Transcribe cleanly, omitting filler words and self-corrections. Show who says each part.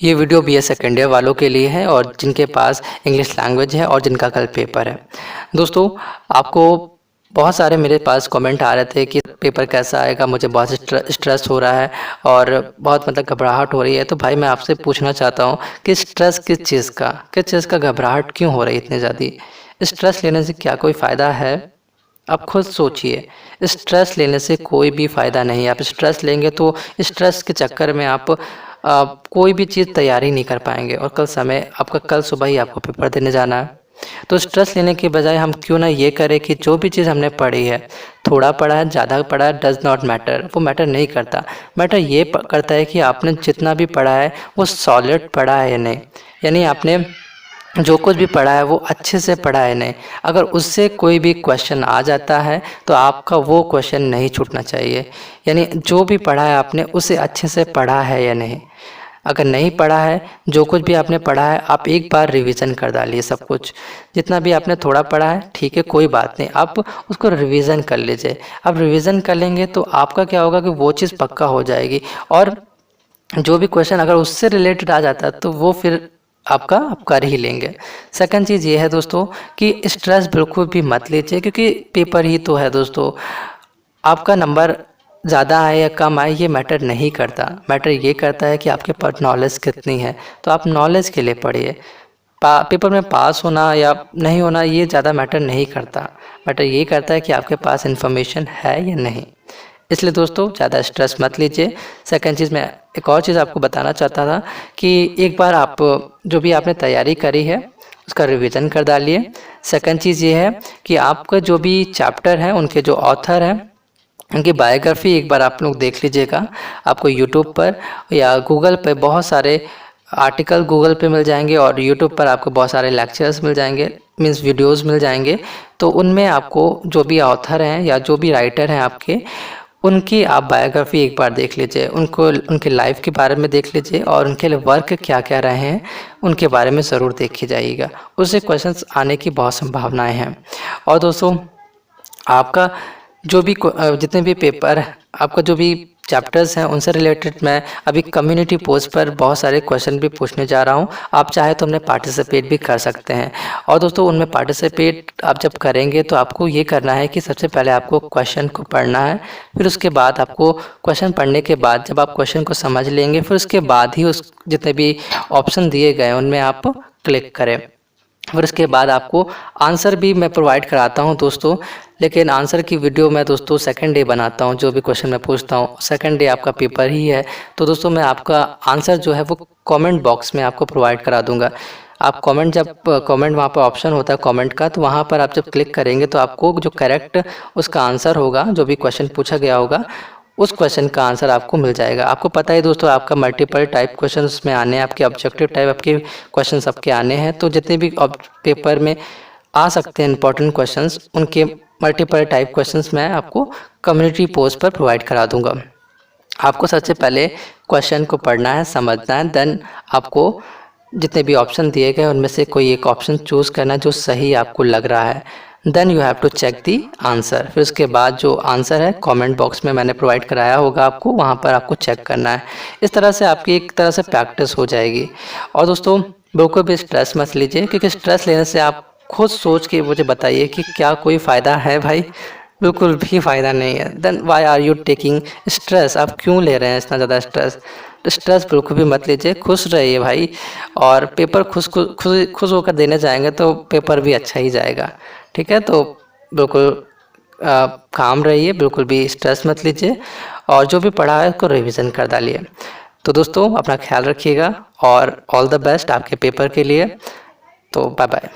Speaker 1: ये video BA second year वालों के लिए है और जिनके पास इंग्लिश लैंग्वेज है और जिनका कल पेपर है। दोस्तों, आपको बहुत सारे मेरे पास कमेंट आ रहे थे कि पेपर कैसा आएगा, मुझे बहुत स्ट्रेस हो रहा है और बहुत घबराहट हो रही है। तो भाई मैं आपसे पूछना चाहता हूँ कि स्ट्रेस किस चीज़ का घबराहट क्यों हो रही है इतनी ज़्यादा? स्ट्रेस लेने से क्या कोई फ़ायदा है? आप खुद सोचिए। स्ट्रेस लेने से कोई भी फ़ायदा नहीं है। आप स्ट्रेस लेंगे तो स्ट्रेस के चक्कर में आप कोई भी चीज़ तैयारी नहीं कर पाएंगे और कल सुबह ही आपको पेपर देने जाना है। तो स्ट्रेस लेने के बजाय हम क्यों ना ये करें कि जो भी चीज़ हमने पढ़ी है, थोड़ा पढ़ा है, ज़्यादा पढ़ा है, डज़ नॉट मैटर, वो मैटर नहीं करता। मैटर ये करता है कि आपने जितना भी पढ़ा है वो सॉलिड पढ़ा है या नहीं, यानी आपने जो कुछ भी पढ़ा है वो अच्छे से पढ़ा है नहीं। अगर उससे कोई भी क्वेश्चन आ जाता है तो आपका वो क्वेश्चन नहीं छूटना चाहिए, यानी जो भी पढ़ा है आपने उसे अच्छे से पढ़ा है या नहीं। अगर नहीं पढ़ा है, जो कुछ भी आपने पढ़ा है आप एक बार रिवीजन कर डालिए। सब कुछ जितना भी आपने थोड़ा पढ़ा है, ठीक है, कोई बात नहीं, आप उसको रिवीजन कर लीजिए। आप रिवीजन कर लेंगे तो आपका क्या होगा कि वो चीज़ पक्का हो जाएगी और जो भी क्वेश्चन अगर उससे रिलेटेड आ जाता है तो वो फिर आप कर ही लेंगे। सेकंड चीज़ ये है दोस्तों कि स्ट्रेस बिल्कुल भी मत लीजिए, क्योंकि पेपर ही तो है दोस्तों। आपका नंबर ज़्यादा आए या कम आए ये मैटर नहीं करता। मैटर ये करता है कि आपके पास नॉलेज कितनी है। तो आप नॉलेज के लिए पढ़िए। पेपर में पास होना या नहीं होना ये ज़्यादा मैटर नहीं करता। मैटर ये करता है कि आपके पास इन्फॉर्मेशन है या नहीं। इसलिए दोस्तों ज़्यादा स्ट्रेस मत लीजिए। सेकंड चीज़, मैं एक और चीज़ आपको बताना चाहता था कि एक बार आप जो भी आपने तैयारी करी है उसका रिवीजन कर डालिए। सेकंड चीज़ ये है कि आपका जो भी चैप्टर है उनके जो ऑथर हैं उनकी बायोग्राफ़ी एक बार आप लोग देख लीजिएगा। आपको यूट्यूब पर या गूगल पे बहुत सारे आर्टिकल गूगल पे मिल जाएंगे और यूट्यूब पर आपको बहुत सारे लेक्चर्स मिल जाएंगे, मीन्स वीडियोस मिल जाएंगे। तो उनमें आपको जो भी ऑथर हैं या जो भी राइटर हैं आपके, उनकी आप बायोग्राफ़ी एक बार देख लीजिए, उनके लाइफ के बारे में देख लीजिए और उनके लिए वर्क क्या क्या रहे हैं उनके बारे में ज़रूर देखी जाइएगा। उससे क्वेश्चंस आने की बहुत संभावनाएं हैं। और दोस्तों, आपका जो भी जितने भी पेपर आपका जो भी चैप्टर्स हैं उनसे रिलेटेड मैं अभी कम्युनिटी पोस्ट पर बहुत सारे क्वेश्चन भी पूछने जा रहा हूं। आप चाहे तो उनमें पार्टिसिपेट भी कर सकते हैं। और दोस्तों, उनमें पार्टिसिपेट आप जब करेंगे तो आपको ये करना है कि सबसे पहले आपको क्वेश्चन को पढ़ना है। फिर उसके बाद आपको क्वेश्चन पढ़ने के बाद जब आप क्वेश्चन को समझ लेंगे फिर उसके बाद ही उस जितने भी ऑप्शन दिए गए उनमें आप क्लिक करें। फिर उसके बाद आपको आंसर भी मैं प्रोवाइड कराता हूं दोस्तों, लेकिन आंसर की वीडियो मैं दोस्तों सेकंड डे बनाता हूं। जो भी क्वेश्चन मैं पूछता हूं सेकंड डे आपका पेपर ही है, तो दोस्तों मैं आपका आंसर जो है वो कमेंट बॉक्स में आपको प्रोवाइड करा दूंगा। आप कमेंट वहाँ पर ऑप्शन होता है कमेंट का, तो वहाँ पर आप जब क्लिक करेंगे तो आपको जो करेक्ट उसका आंसर होगा, जो भी क्वेश्चन पूछा गया होगा उस क्वेश्चन का आंसर आपको मिल जाएगा। आपको पता है दोस्तों, आपका मल्टीपल टाइप क्वेश्चन उसमें आने हैं, आपके ऑब्जेक्टिव टाइप आपके क्वेश्चन सबके आने हैं। तो जितने भी पेपर में आ सकते हैं इंपॉर्टेंट क्वेश्चंस, उनके मल्टीपल टाइप क्वेश्चंस मैं आपको कम्युनिटी पोस्ट पर प्रोवाइड करा दूंगा। आपको सबसे पहले क्वेश्चन को पढ़ना है, समझना है, देन आपको जितने भी ऑप्शन दिए गए उनमें से कोई एक ऑप्शन चूज़ करना है जो सही आपको लग रहा है। Then you have to check the answer. फिर उसके बाद जो आंसर है कमेंट बॉक्स में मैंने प्रोवाइड कराया होगा आपको, वहाँ पर आपको चेक करना है। इस तरह से आपकी एक तरह से प्रैक्टिस हो जाएगी। और दोस्तों, बिल्कुल भी स्ट्रेस मत लीजिए, क्योंकि स्ट्रेस लेने से आप खुद सोच के मुझे बताइए कि क्या कोई फ़ायदा है भाई? बिल्कुल भी फ़ायदा नहीं है। Then why are you taking stress? आप क्यों ले रहे हैं इतना ज़्यादा स्ट्रेस? तो स्ट्रेस बिल्कुल भी मत लीजिए, खुश रहिए भाई। और पेपर खुश होकर देने जाएंगे तो पेपर भी अच्छा ही जाएगा। ठीक है, तो बिल्कुल काम रहिए, बिल्कुल भी स्ट्रेस मत लीजिए और जो भी पढ़ा है उसको रिवीजन कर डालिए। तो दोस्तों, अपना ख्याल रखिएगा और ऑल द बेस्ट आपके पेपर के लिए। तो बाय बाय।